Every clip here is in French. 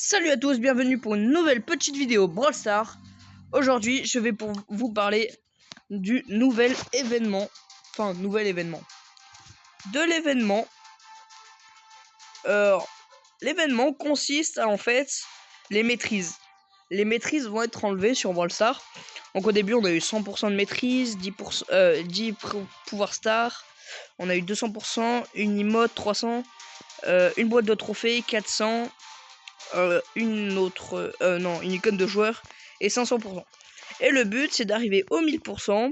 Salut à tous, bienvenue pour une nouvelle petite vidéo Brawl Stars. Aujourd'hui, je vais pour vous parler du nouvel événement. Enfin, nouvel événement. De l'événement. L'événement consiste à, en fait, les maîtrises. Les maîtrises vont être enlevées sur Brawl Stars. Donc au début, on a eu 100% de maîtrise, 10 pouvoir star. On a eu 200%, une emote 300, une boîte de trophées 400. Une icône de joueur et 500%. Et le but, c'est d'arriver au 1000%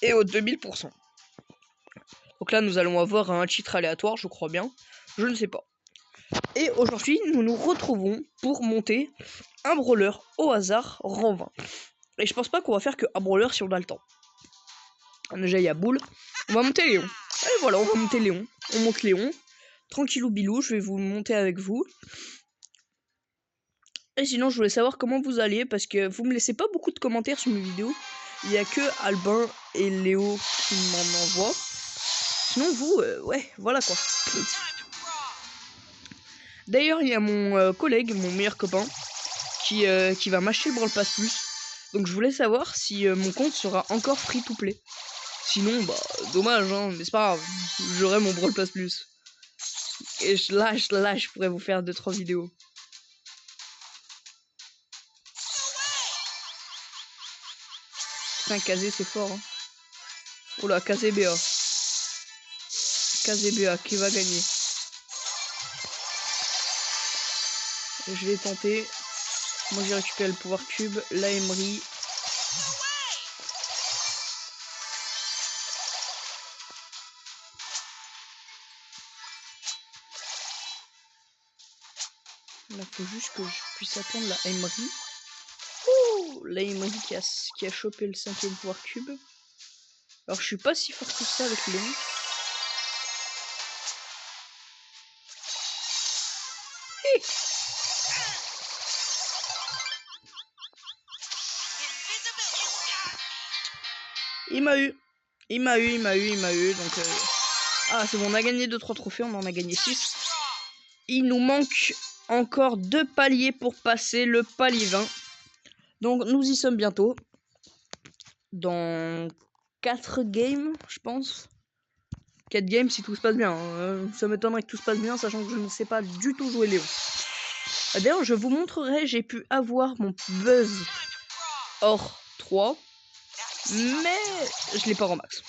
et au 2000%. Donc là, nous allons avoir un titre aléatoire, je crois bien. Je ne sais pas. Et aujourd'hui, nous nous retrouvons pour monter un brawler au hasard rang 20. Et je pense pas qu'on va faire que un brawler si on a le temps. Déjà, il y a Boule. On va monter Léon. Et voilà, on va monter Léon. On monte Léon. Tranquillou bilou, je vais vous monter avec vous. Et sinon, je voulais savoir comment vous alliez, parce que vous me laissez pas beaucoup de commentaires sur mes vidéos. Il y a que Albin et Léo qui m'en envoient. Sinon, vous, ouais, voilà quoi. D'ailleurs, il y a mon collègue, mon meilleur copain, qui va m'acheter le Brawl Pass Plus. Donc, je voulais savoir si mon compte sera encore free to play. Sinon, bah, dommage, hein, mais c'est pas grave. J'aurai mon Brawl Pass Plus. Et là, je pourrais vous faire 2-3 vidéos. Putain, Kazé, c'est fort, hein. Oula, KZBA. KZBA, qui va gagner? Je vais tenter. Moi, j'ai récupéré le pouvoir cube, la Emery. Là, faut juste que je puisse attendre la Emery. Oh, la Emery qui a chopé le 5e pouvoir cube. Alors, je suis pas si fort que ça avec Léon. Il m'a eu. Donc, ah, c'est bon, on a gagné 2-3 trophées, on en a gagné 6. Il nous manque encore 2 paliers pour passer le palier 20. Donc, nous y sommes bientôt. Dans 4 games, je pense. 4 games si tout se passe bien. Ça m'étonnerait que tout se passe bien, sachant que je ne sais pas du tout jouer Léon. D'ailleurs, je vous montrerai, j'ai pu avoir mon buzz or 3, mais je l'ai pas en max.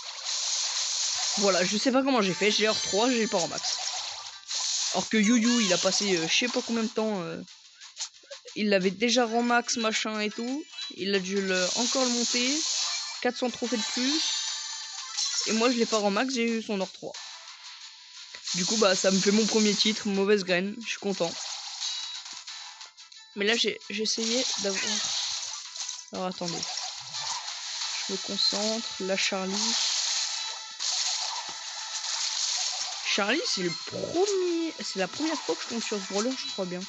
Voilà, je sais pas comment j'ai fait, j'ai or 3, j'ai pas en max. Alors que Yu il a passé je sais pas combien de temps, il l'avait déjà en max, machin et tout. Il a dû encore le monter, 400 trophées de plus. Et moi je l'ai pas en max, j'ai eu son or 3. Du coup bah ça me fait mon premier titre, mauvaise graine, je suis content. Mais là j'ai essayé d'avoir... Alors attendez. Je me concentre, la Charlie. Charlie c'est la première fois que je tombe sur ce brawler, je crois bien.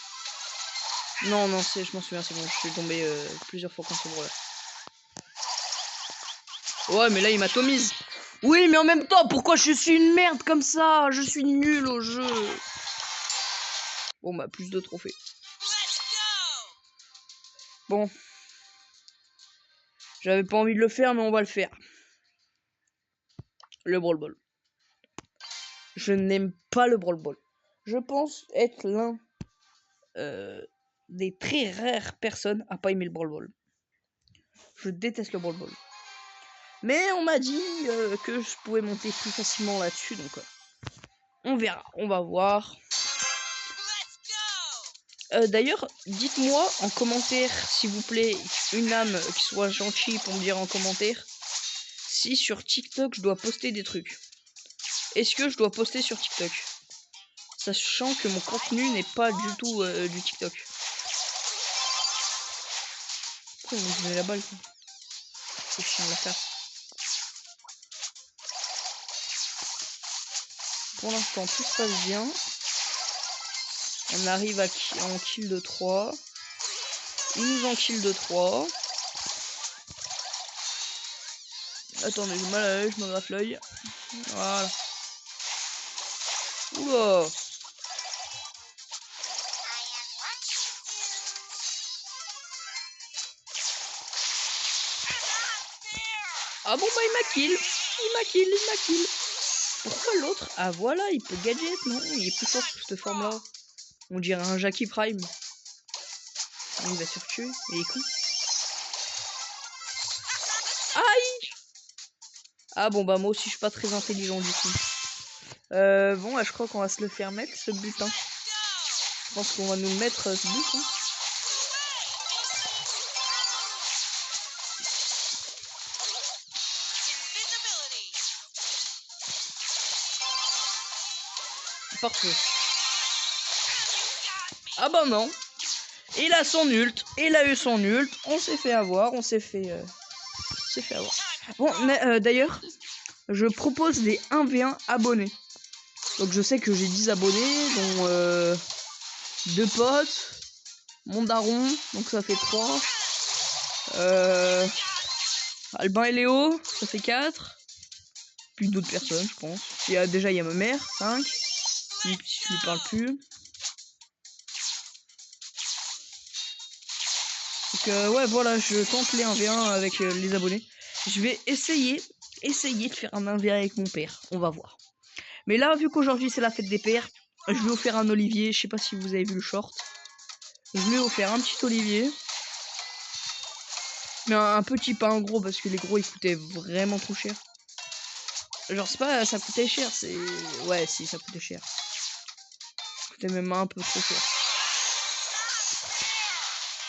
Non, je m'en souviens, c'est bon, je suis tombé plusieurs fois contre ce brawler. Ouais, mais là il m'atomise. Oui, mais en même temps, pourquoi je suis une merde comme ça? Je suis nul au jeu. Bon, bah, plus de trophées. Bon. J'avais pas envie de le faire, mais on va le faire. Le Brawl Ball. Je n'aime pas le Brawl Ball. Je pense être l'un des très rares personnes à pas aimer le Brawl Ball. Je déteste le Brawl Ball. Mais on m'a dit que je pouvais monter plus facilement là-dessus, donc on verra, on va voir. D'ailleurs, dites-moi en commentaire, s'il vous plaît, une âme qui soit gentille pour me dire en commentaire si sur TikTok je dois poster des trucs. Est-ce que je dois poster sur TikTok? Sachant que mon contenu n'est pas du tout du TikTok. Pourquoi ils m'ont donné la balle quoi? C'est chiant la faire. Pour l'instant, tout se passe bien. On arrive en kill de 3. Ils nous en kill de 3. Attendez, j'ai mal à l'œil, je me gratte l'œil. Voilà. Oula. Ah bon bah il m'a kill. Il m'a kill, il m'a kill. Pourquoi l'autre? Ah voilà, il peut gadget, non? Il est plus fort sous cette forme-là. On dirait un Jackie Prime. Il va se faire tuer, il est con. Aïe! Ah bon bah moi aussi je suis pas très intelligent du coup. Bon bah, je crois qu'on va se le faire mettre ce butin. Je pense qu'on va nous mettre ce but. Hein. Parfait. Ah bah non. Il a son ult. Il a eu son ult. On s'est fait avoir. On s'est fait avoir. Bon, mais d'ailleurs, je propose des 1v1 abonnés. Donc je sais que j'ai 10 abonnés, dont 2 potes, mon daron, donc ça fait 3. Albin et Léo, ça fait 4. Puis d'autres personnes, je pense. Déjà, il y a ma mère, 5. Je lui parle plus. Donc ouais, voilà, je tente les 1v1 avec les abonnés. Je vais essayer de faire un 1v1 avec mon père. On va voir. Mais là, vu qu'aujourd'hui c'est la fête des pères, je lui ai offert un olivier. Je sais pas si vous avez vu le short. Je lui ai offert un petit olivier. Mais un petit, pas un gros, parce que les gros ils coûtaient vraiment trop cher. Genre, c'est pas ça coûtait cher, c'est. Ouais, si, ça coûtait cher. Ça coûtait même un peu trop cher.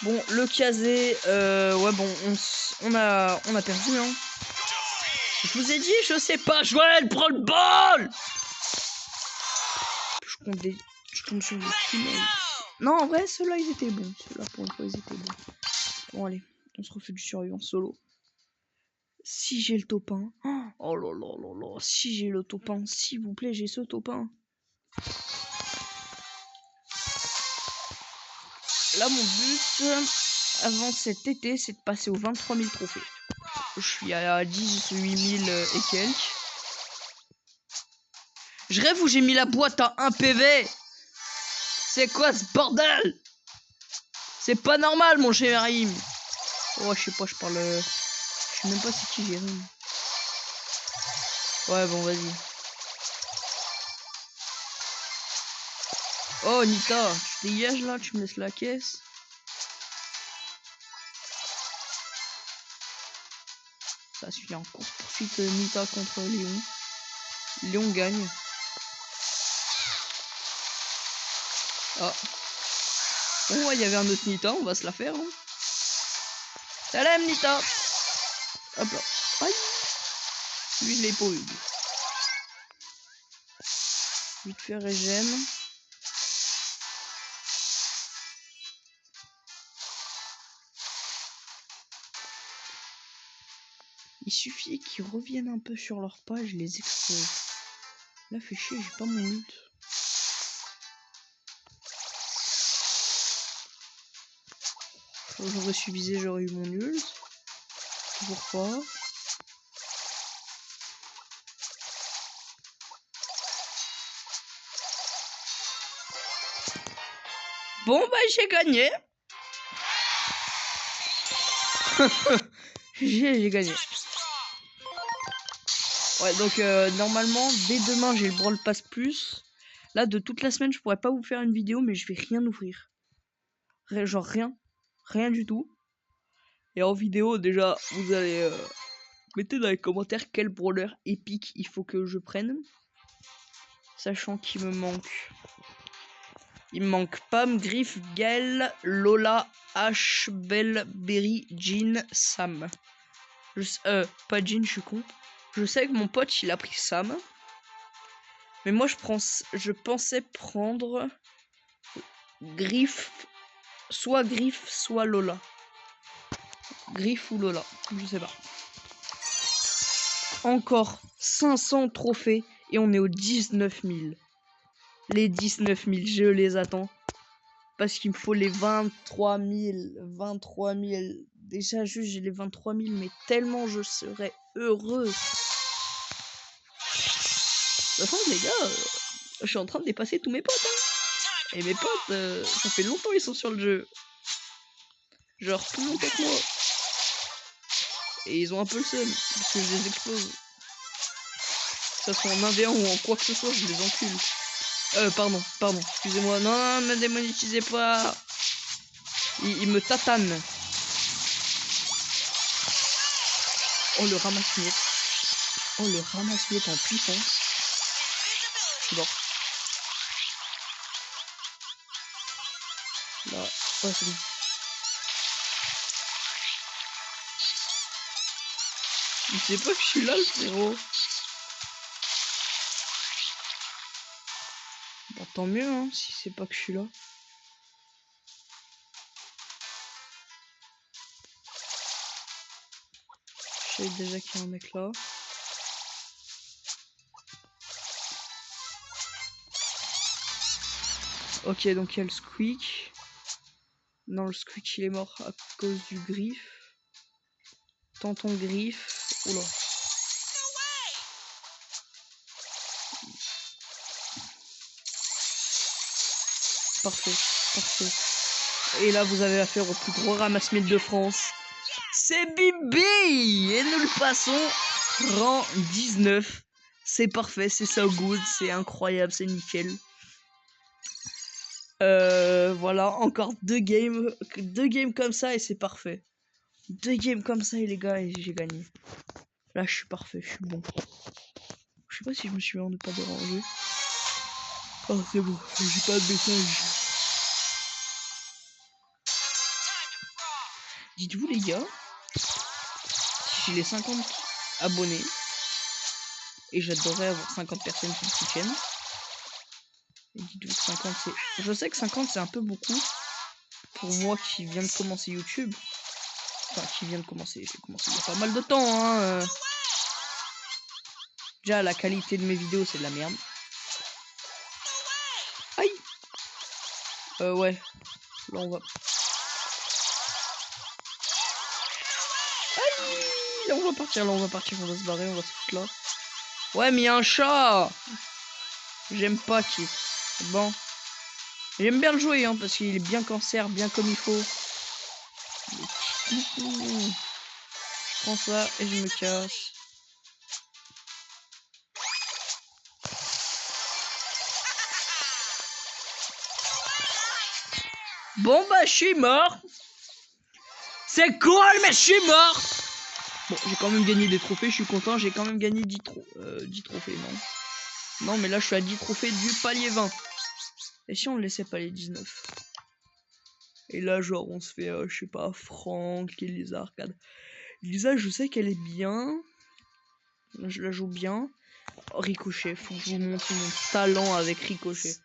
Bon, le casé, ouais, bon, on a perdu, hein. Je vous ai dit, je sais pas, Joël, prends le bol! Je compte sur des teammates. Non, en vrai, ceux-là, ils étaient bons. Ceux-là, pour une fois, ils étaient bons. Bon, allez, on se refait du survivant solo. Si j'ai le top 1. Oh là là là là. Si j'ai le top 1, s'il vous plaît, j'ai ce top 1. Là, mon but, avant cet été, c'est de passer aux 23 000 trophées. Je suis à 18 000 et quelques. Je rêve où j'ai mis la boîte à 1 PV. C'est quoi ce bordel? C'est pas normal, mon cher Rim. Oh, je sais pas, je parle... Je sais même pas c'est qui Jérim. Ouais, bon, vas-y. Oh, Nita, tu dégages là, tu me laisses la caisse. Ça suit en course poursuite Nita contre Léon. Léon gagne. Ah. Bon, ouais, il y avait un autre Nita, on va se la faire. Hein. Salam Nita. Hop là. Aïe. Lui, je l'ai pas eu. Vite fait régène. Il suffit qu'ils reviennent un peu sur leur page, je les explose. Là, fait chier, j'ai pas mon ult. J'aurais su viser, j'aurais eu mon ult. Toujours pas. Bon, bah, j'ai gagné. j'ai gagné. Ouais, donc normalement, dès demain, j'ai le Brawl Pass Plus. Là, de toute la semaine, je pourrais pas vous faire une vidéo, mais je vais rien ouvrir. Genre rien. Rien du tout. Et en vidéo, déjà, vous allez... mettez dans les commentaires quel brawler épique il faut que je prenne. Sachant qu'il me manque... Il me manque Pam, Griff, Gale, Lola, Ash, Belle, Berry, Jean, Sam. Pas Jean, je suis con. Je sais que mon pote, il a pris Sam. Mais moi, je pensais prendre Griff, soit Lola. Griff ou Lola, je sais pas. Encore 500 trophées et on est aux 19 000. Les 19 000, je les attends. Parce qu'il me faut les 23 000. 23 000. Déjà, juste, j'ai les 23 000, mais tellement je serais heureux. De toute façon, les gars, je suis en train de dépasser tous mes potes. Hein. Et mes potes, ça fait longtemps qu'ils sont sur le jeu. Genre, plus longtemps que moi. Et ils ont un peu le seum, parce que je les explose. Que ça soit en 1v1 ou en quoi que ce soit, je les encule. Pardon, excusez-moi. Non, ne me démonétisez pas. Il me tatane. Oh, le ramasse-miettes. Oh, le ramasse-miettes en puissance. Je suis mort. Là, ouais, c'est bon. Il sait pas que je suis là, le frérot. Bon, tant mieux, hein, si c'est pas que je suis là. Je sais déjà qu'il y a un mec là. Ok, donc il y a le squeak. Non, le squeak il est mort à cause du griffe. Tonton griffe. Oula. Parfait, parfait. Et là, vous avez affaire au plus gros ramasse-miettes de France. C'est Bibi. Et nous le passons rang 19. C'est parfait, c'est so good, c'est incroyable, c'est nickel. Voilà, encore deux games comme ça et c'est parfait. 2 games comme ça et les gars, et j'ai gagné. Là, je suis parfait, je suis bon. Je sais pas si je me suis mis en ne pas déranger. Oh, c'est bon, j'ai pas de message. Dites-vous les gars, si j'ai les 50 abonnés, et j'adorerais avoir 50 personnes qui me soutiennent. Et dites-vous que 50 c'est... Je sais que 50 c'est un peu beaucoup pour moi qui viens de commencer YouTube. Enfin, qui vient de commencer, j'ai commencé il y a pas mal de temps, hein. Déjà, la qualité de mes vidéos, c'est de la merde. Aïe. Ouais. Là, on va... Aïe. Là, on va partir, on va se barrer, on va se foutre là. Ouais, mais il y a un chat. J'aime pas qui. Bon. J'aime bien le jouer, hein, parce qu'il est bien cancer, bien comme il faut. Je prends ça et je me casse. Bon bah je suis mort. C'est cool mais je suis mort. Bon j'ai quand même gagné des trophées, je suis content. J'ai quand même gagné 10 trophées, non. Non mais là je suis à 10 trophées du palier 20. Et si on le laissait palier 19? Et là genre on se fait, je sais pas, Franck, Elisa, Arcade. Elisa je sais qu'elle est bien. Je la joue bien. Oh, Ricochet, faut que je vous montre mon talent avec Ricochet.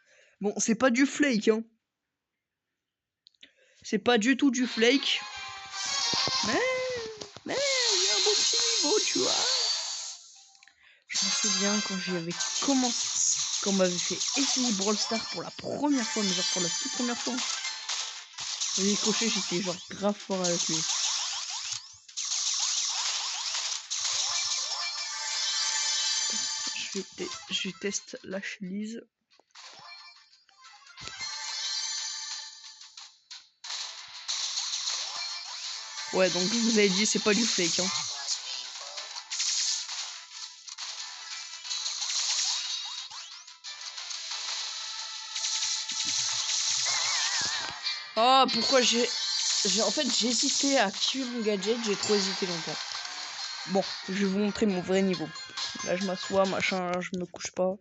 Bon c'est pas du flake hein. C'est pas du tout du flake. Mais il y a un bon petit niveau, tu vois. Je me souviens quand j'avais commencé, quand on m'avait fait essayer Brawl Stars pour la première fois, mais genre pour la toute première fois. Ricochet, j'étais genre grave fort avec lui. Je teste la chelise. Ouais, donc je vous avais dit, c'est pas du fake, hein. Oh, pourquoi en fait, j'ai hésité à activer mon gadget, j'ai trop hésité longtemps. Bon, je vais vous montrer mon vrai niveau. Là, je m'assois, machin, là, je me couche pas.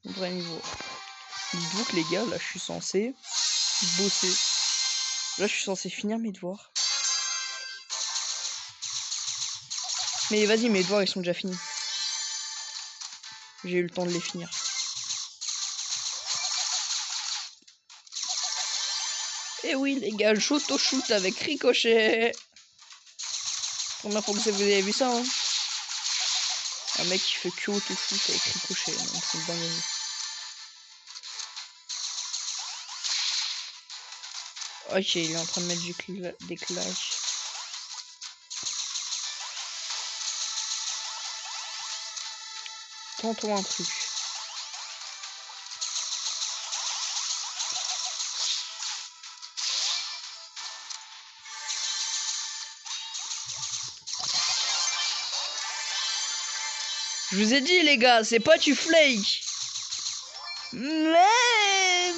Mon vrai niveau. Dites-vous que les gars, là, je suis censé bosser. Là, je suis censé finir mes devoirs. Mais vas-y, mes devoirs, ils sont déjà finis. J'ai eu le temps de les finir. Et oui, les gars, je auto-shoot avec Ricochet. Première fois que vous avez vu ça, hein. Un mec qui fait que auto-shoot avec Ricochet. C'est une dinguerie. Ok, il est en train de mettre des clashs. Tentons un truc. Je vous ai dit, les gars, c'est pas du flake. Mais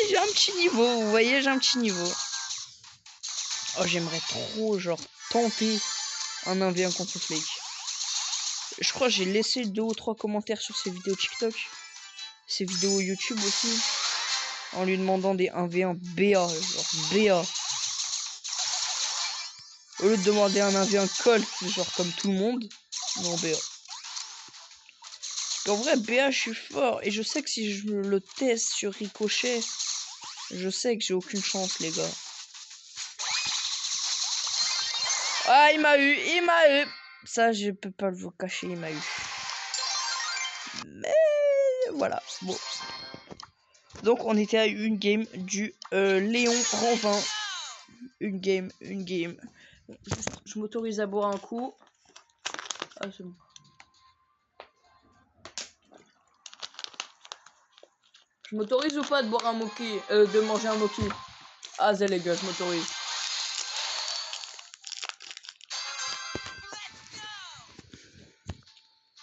j'ai un petit niveau, vous voyez, j'ai un petit niveau. Oh, j'aimerais trop, genre, tenter un 1v1 contre flake. Je crois que j'ai laissé 2 ou 3 commentaires sur ses vidéos TikTok. Ses vidéos YouTube aussi. En lui demandant des 1v1 BA, genre BA. Au lieu de demander un 1v1 Colt, genre comme tout le monde. Non, BA. En vrai, BA, je suis fort. Et je sais que si je le teste sur Ricochet, je sais que j'ai aucune chance, les gars. Ah, il m'a eu, il m'a eu. Ça, je peux pas le vous cacher, il m'a eu. Mais voilà, bon. Donc, on était à une game du Léon Ranvin. Une game. Je m'autorise à boire un coup. Ah, c'est bon. Je m'autorise ou pas de boire un moki, de manger un moki? Ah, c'est les gars, je m'autorise.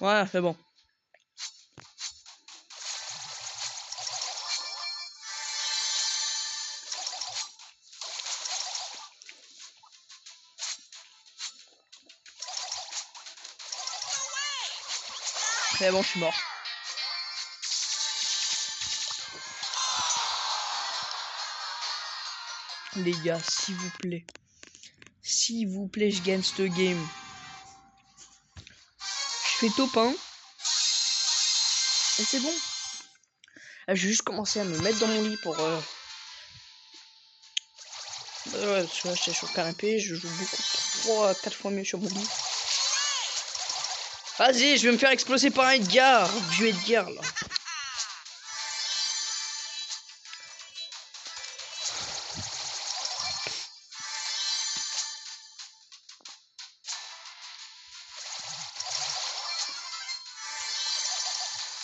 Voilà, c'est bon. C'est bon, je suis mort. Les gars, s'il vous plaît. S'il vous plaît, je gagne cette game. Je fais top 1. Et c'est bon. Je vais juste commencer à me mettre dans mon lit pour... ouais, parce que là, j'étais sur le canapé. Je joue beaucoup 3-4 fois mieux sur mon lit. Vas-y, je vais me faire exploser par un Edgar. Vieux Edgar, là.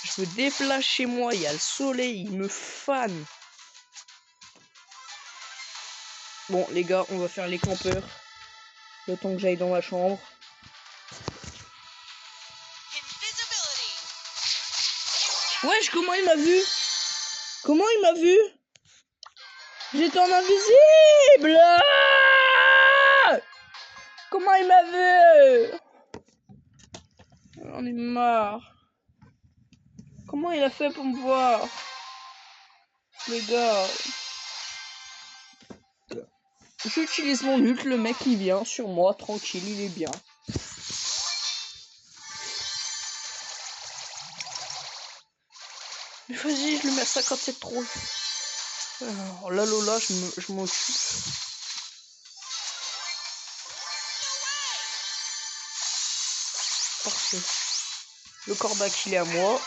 Je me déplace chez moi, il y a le soleil, il me fane. Bon, les gars, on va faire les campeurs. Le temps que j'aille dans ma chambre. Wesh, comment il m'a vu? Comment il m'a vu? J'étais en invisible! Comment il m'a vu? J'en ai marre. Comment il a fait pour me voir? Les gars. J'utilise mon ult, le mec il vient sur moi, tranquille, il est bien. Mais vas-y, je le mets à 57 trop. Alors là, Lola, je m'occupe. Parfait. Le corbac il est à moi.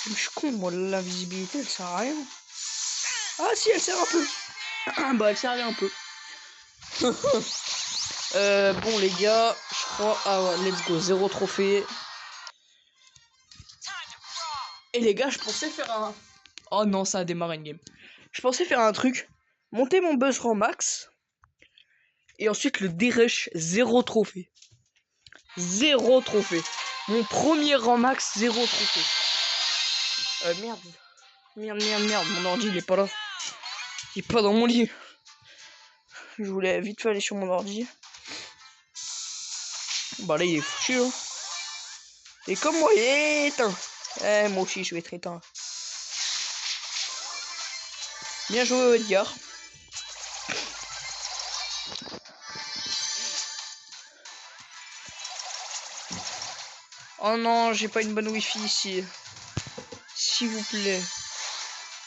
Mais je suis con, moi, l'invisibilité elle sert à rien. Ah si, elle sert un peu. Bah, elle servait un peu. Bon, les gars, je crois. Ah ouais, let's go, 0 trophée. Et les gars, je pensais faire un. Oh non, ça a démarré une game. Je pensais faire un truc. Monter mon buzz rang max. Et ensuite le dérush 0 trophée. 0 trophée. Mon premier rang max, 0 trophée. Merde. Merde. Mon ordi, il est pas là. Il est pas dans mon lit. Je voulais vite fait aller sur mon ordi. Bah là, il est foutu. Hein. Et comme moi, il est éteint. Moi aussi, je vais être éteint. Bien joué, Edgar. Oh non, j'ai pas une bonne wifi ici. S'il vous plaît.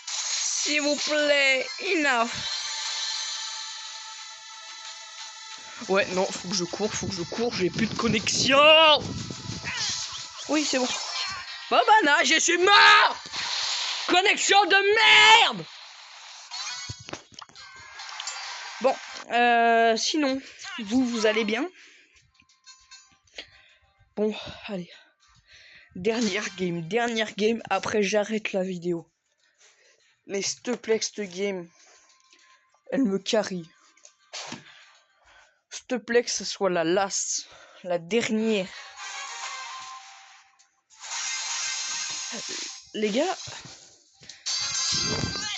S'il vous plaît. Enough. Ouais, non, faut que je cours. J'ai plus de connexion. Oui, c'est bon. Bobana, je suis mort. Connexion de merde. Bon, sinon, vous allez bien? Bon, allez. Dernière game, après j'arrête la vidéo. Mais s'il te plaît, cette game, elle me carry. S'il te plaît, que ce soit la last la dernière. Les gars,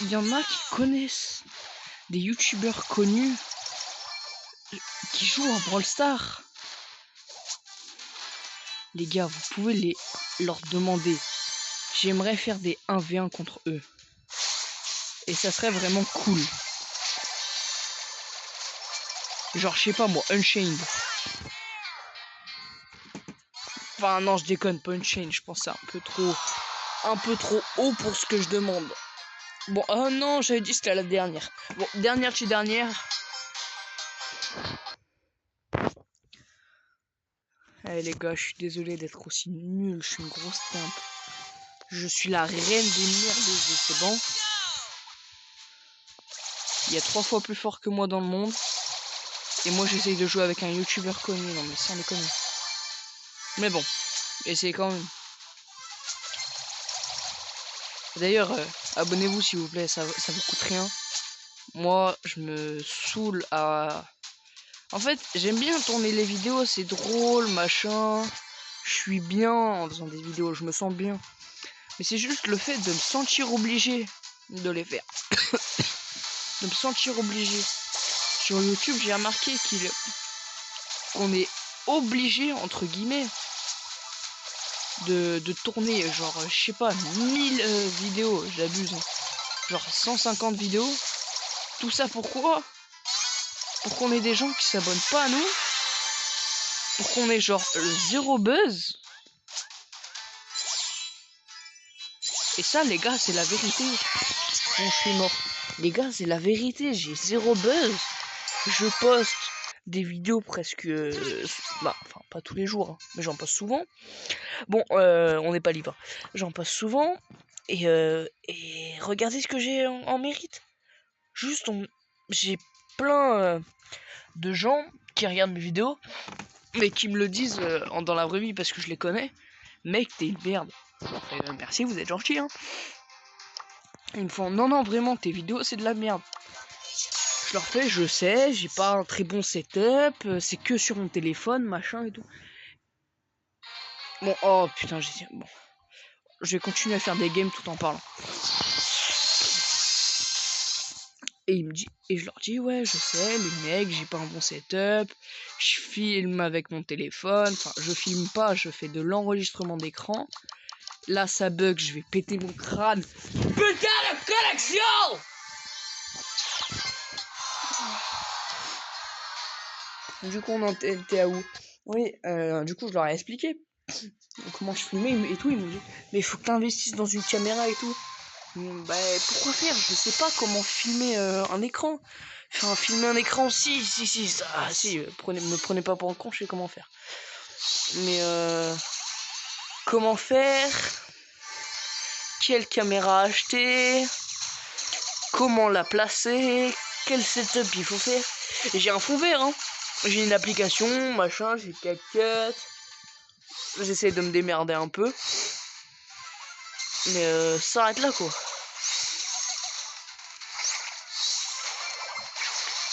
il y en a qui connaissent des youtubeurs connus qui jouent à Brawl Stars. Les gars, vous pouvez leur demander. J'aimerais faire des 1v1 contre eux. Et ça serait vraiment cool. Genre, je sais pas moi, Unchained. Enfin, non, je déconne, pas Unchained. Je pense que c'est un peu trop haut pour ce que je demande. Bon, oh non, j'avais dit c'était la dernière. Bon, dernière chez dernière. Allez les gars, je suis désolé d'être aussi nul. Je suis une grosse timpe. Je suis la reine des merdeuses, c'est bon. Il y a 3 fois plus fort que moi dans le monde. Et moi j'essaye de jouer avec un youtubeur connu. Non mais sans déconner. Mais bon, essayez quand même. D'ailleurs, abonnez-vous s'il vous plaît, ça vous coûte rien. Moi, je me saoule à... En fait, j'aime bien tourner les vidéos, c'est drôle, machin. Je suis bien en faisant des vidéos, je me sens bien. Mais c'est juste le fait de me sentir obligé de les faire. De me sentir obligé. Sur YouTube, j'ai remarqué qu'on est obligé, entre guillemets, de tourner, genre, je sais pas, 1000 vidéos, j'abuse. Genre 150 vidéos. Tout ça pourquoi? Pour qu'on ait des gens qui s'abonnent pas à nous. Pour qu'on ait genre 0 buzz. Et ça les gars c'est la vérité. Bon, je suis mort. Les gars c'est la vérité, j'ai 0 buzz. Je poste des vidéos presque... bah, enfin pas tous les jours, hein, mais j'en poste souvent. Bon, on n'est pas libre. J'en poste souvent. Et regardez ce que j'ai en mérite. Juste, j'ai plein de gens qui regardent mes vidéos, mais qui me le disent dans la vraie vie parce que je les connais. Mec, t'es une merde. Merci, vous êtes gentil, hein. Ils me font, non, non, vraiment, tes vidéos, c'est de la merde. Je leur fais, je sais, j'ai pas un très bon setup, c'est que sur mon téléphone, machin et tout. Bon, oh putain, bon. Je vais continuer à faire des games tout en parlant. Et je leur dis, ouais, je sais, les mecs, j'ai pas un bon setup, je filme avec mon téléphone, enfin, je filme pas, je fais de l'enregistrement d'écran. Là, ça bug, je vais péter mon crâne. Putain de connexion! Du coup, on était à où? Oui, du coup, je leur ai expliqué comment je filmais et tout. Ils m'ont dit, mais il faut que t'investisses dans une caméra et tout. Bah, pourquoi faire? Je sais pas comment filmer un écran. Enfin, filmer un écran, si, ça, si, me prenez pas pour un con, je sais comment faire. Mais comment faire? Quelle caméra acheter? Comment la placer? Quel setup il faut faire? Et j'ai un fond vert, hein. J'ai une application, machin, j'ai CapCut. J'essaie de me démerder un peu. Mais ça arrête là, quoi.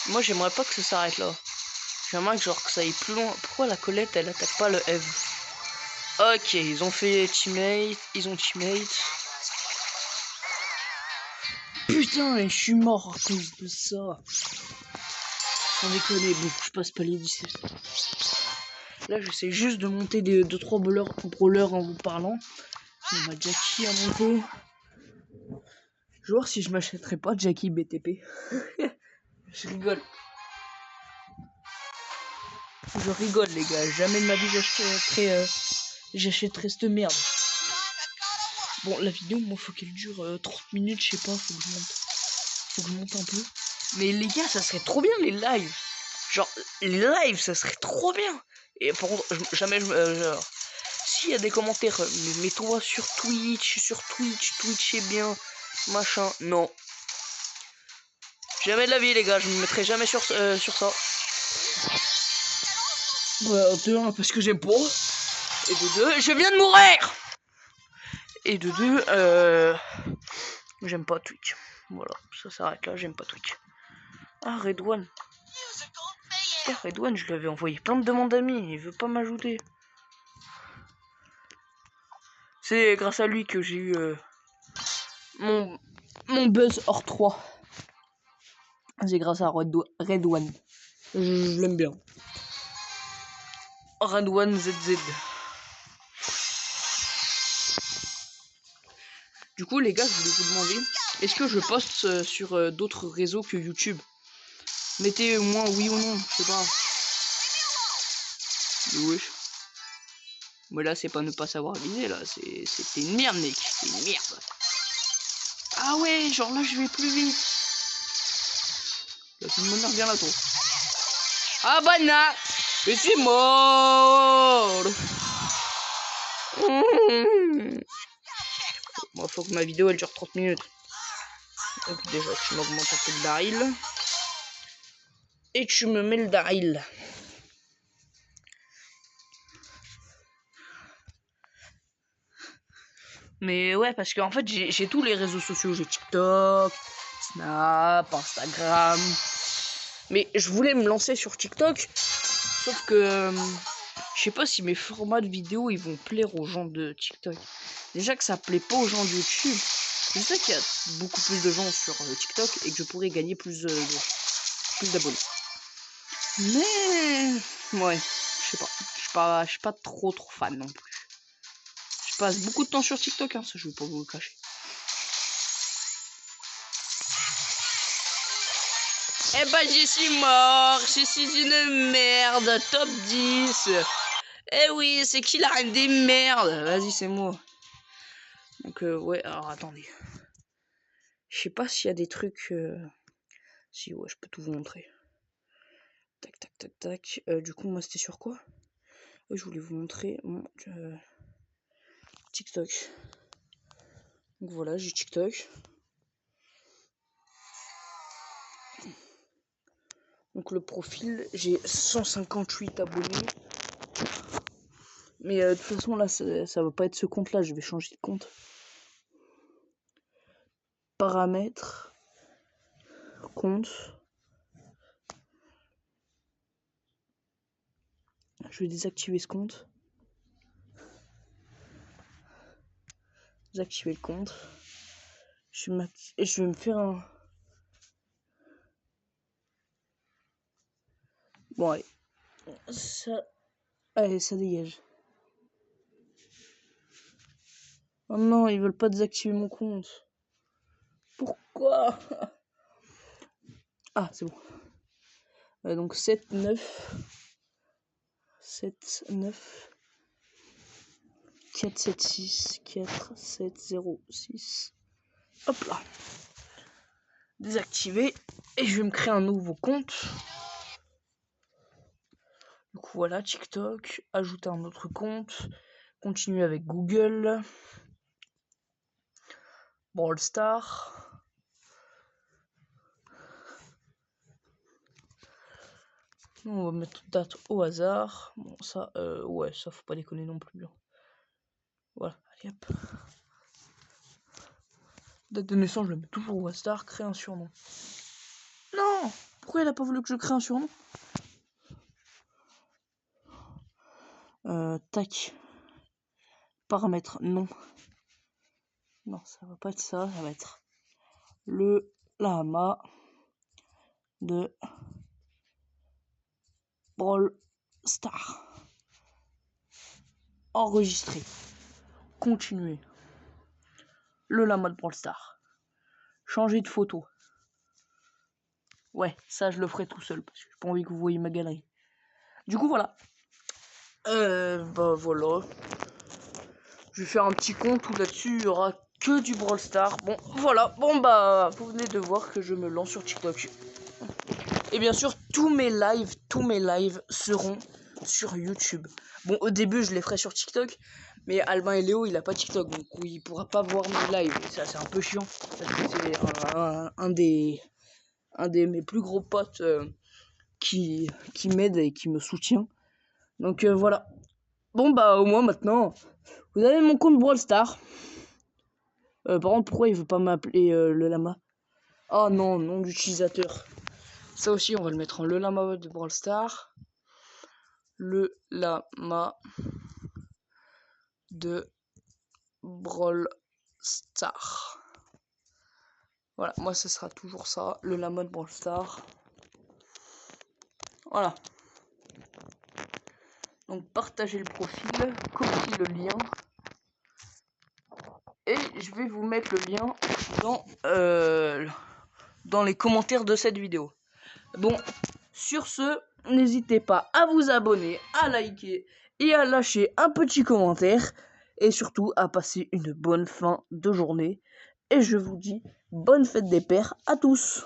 Moi, j'aimerais pas que ça s'arrête là. J'aimerais que, genre, que ça aille plus loin. Pourquoi la Colette, elle attaque pas le Eve? Ok, ils ont fait teammate. Ils ont teammate. Putain, je suis mort à cause de ça. Sans déconner, bon, je passe pas les 17. Là, j'essaie juste de monter des 2-3 brawlers en vous parlant. On m'a Jackie à monter. Je vais voir si je m'achèterai pas Jackie BTP. Je rigole. Je rigole, les gars. Jamais de ma vie j'achèterai cette merde. Bon, la vidéo, moi, faut qu'elle dure 30 minutes, je sais pas, faut que je monte un peu. Mais les gars, ça serait trop bien, les lives. Genre, les lives, ça serait trop bien. Et par contre, jamais genre, s'il y a des commentaires, mets-toi sur Twitch, Twitch est bien, machin. Non. Jamais de la vie, les gars, je me mettrai jamais sur ça. Ouais, de 1, parce que j'aime pas. Et de 2, je viens de mourir. Et de 2, j'aime pas Twitch. Voilà, ça s'arrête là, j'aime pas Twitch. Ah, Red One. Pourquoi Red One, je lui avais envoyé plein de demandes d'amis, il veut pas m'ajouter. C'est grâce à lui que j'ai eu mon buzz hors 3. C'est grâce à Red One. Je l'aime bien. Red One ZZ. Du coup, les gars, je voulais vous demander, est-ce que je poste sur d'autres réseaux que YouTube? Mettez au moins oui ou non, je sais pas. Oui. Mais là, c'est pas ne pas savoir viser, là. C'était une merde, mec. C'est une merde. Ah ouais, genre là, je vais plus vite. Là, c'est une bonne bien là, toi. Ah bah na, je suis mort. Bon, faut que ma vidéo, elle dure 30 minutes. Donc déjà, tu m'augmentes un peu de baril. Et tu me mets le baril. Mais ouais, parce qu'en fait, j'ai tous les réseaux sociaux. J'ai TikTok, Snap, Instagram. Mais je voulais me lancer sur TikTok. Sauf que je sais pas si mes formats de vidéo ils vont plaire aux gens de TikTok. Déjà que ça plaît pas aux gens de YouTube. Je sais qu'il y a beaucoup plus de gens sur TikTok et que je pourrais gagner plus d'abonnés. Mais ouais, je sais pas. Je suis pas trop fan non plus. Je passe beaucoup de temps sur TikTok, hein, ça je vais pas vous le cacher. Eh ben j'y suis mort, je suis une merde, top 10. Eh oui, c'est qui la reine des merdes? Vas-y, c'est moi. Donc ouais, alors attendez. Je sais pas s'il y a des trucs... Si, ouais, je peux tout vous montrer. Tac, tac, tac, tac. Du coup, moi, c'était sur quoi? Je voulais vous montrer mon TikTok. Donc voilà, j'ai TikTok. Donc le profil, j'ai 158 abonnés. Mais de toute façon, là, ça va pas être ce compte-là. Je vais changer de compte. Paramètres. Compte. Je vais désactiver ce compte. Désactiver le compte. Je vais me faire un... Bon, allez. Ça... Allez, ça dégage. Oh non, ils veulent pas désactiver mon compte. Pourquoi? Ah, c'est bon. Donc 7, 9... 7, 9... 4, 7, 6, 4, 7, 0, 6. Hop là. Désactiver. Et je vais me créer un nouveau compte. Du coup, voilà, TikTok. Ajouter un autre compte. Continuer avec Google. Brawl Stars. On va mettre date au hasard. Bon, ça, ouais, ça faut pas déconner non plus. Hein. Voilà, allez hop. Date de naissance, je la mets toujours au hasard. Créer un surnom. Non! Pourquoi elle a pas voulu que je crée un surnom? Tac. Paramètres, non. Non, ça va pas être ça. Ça va être le lama de Brawl Stars. Enregistrer. Continuer. Le lama de Brawl Stars. Changer de photo. Ouais, ça je le ferai tout seul parce que j'ai pas envie que vous voyez ma galerie. Du coup voilà. Bah voilà. Je vais faire un petit compte où là-dessus il y aura que du Brawl Stars. Bon voilà. Bon bah vous venez de voir que je me lance sur TikTok. Et bien sûr tous mes lives seront sur YouTube. Bon au début je les ferai sur TikTok. Mais Albin et Léo il a pas TikTok. Donc il pourra pas voir mes lives. Et ça c'est un peu chiant. Parce que c'est un des mes plus gros potes qui m'aide et qui me soutient. Donc voilà. Bon bah au moins maintenant, vous avez mon compte Brawl Stars. Par contre pourquoi il veut pas m'appeler le lama? Oh non, nom d'utilisateur. Ça aussi, on va le mettre en le lama de Brawl Stars. Le lama de Brawl Stars. Voilà, moi ce sera toujours ça, le lama de Brawl Stars. Voilà. Donc partagez le profil, copiez le lien. Et je vais vous mettre le lien dans les commentaires de cette vidéo. Bon, sur ce, n'hésitez pas à vous abonner, à liker et à lâcher un petit commentaire. Et surtout à passer une bonne fin de journée. Et je vous dis bonne fête des pères à tous.